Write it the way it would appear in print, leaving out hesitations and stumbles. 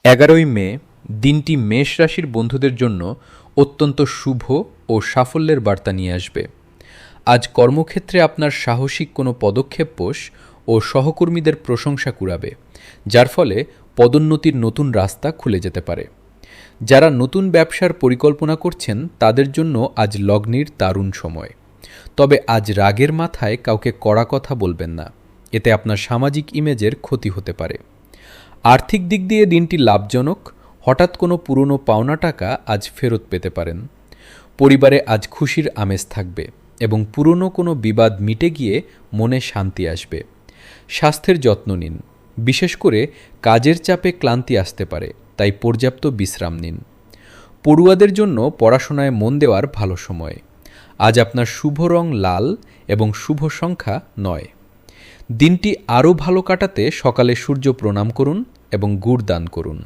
11ই মে দিনটি মেষ রাশির বন্ধুদের জন্য অত্যন্ত শুভ ও সাফল্যের বার্তা নিয়ে আসবে। আজ কর্মক্ষেত্রে আপনার সাহসিক কোনো পদক্ষেপোষ ও সহকর্মীদের প্রশংসা কুড়াবে, যার ফলে পদোন্নতির নতুন রাস্তা খুলে যেতে পারে। যারা নতুন ব্যবসার পরিকল্পনা করছেন তাদের জন্য আজ লগ্নির দারুণ সময়। তবে আজ রাগের মাথায় কাউকে কড়া কথা বলবেন না, এতে আপনার সামাজিক ইমেজের ক্ষতি হতে পারে। আর্থিক দিক দিয়ে দিনটি লাভজনক, হঠাৎ কোনো পুরনো পাওনা টাকা আজ ফেরত পেতে পারেন। পরিবারে আজ খুশির আমেজ থাকবে এবং পুরনো কোনো বিবাদ মিটে গিয়ে মনে শান্তি আসবে। স্বাস্থ্যের যত্ন নিন, বিশেষ করে কাজের চাপে ক্লান্তি আসতে পারে, তাই পর্যাপ্ত বিশ্রাম নিন। পড়ুয়াদের জন্য পড়াশোনায় মন দেওয়ার ভালো সময়। আজ আপনার শুভ রং লাল এবং শুভ সংখ্যা 9। দিনটি আরও ভালো কাটাতে সকালে সূর্য প্রণাম করুন এবং গুড় দান করুন।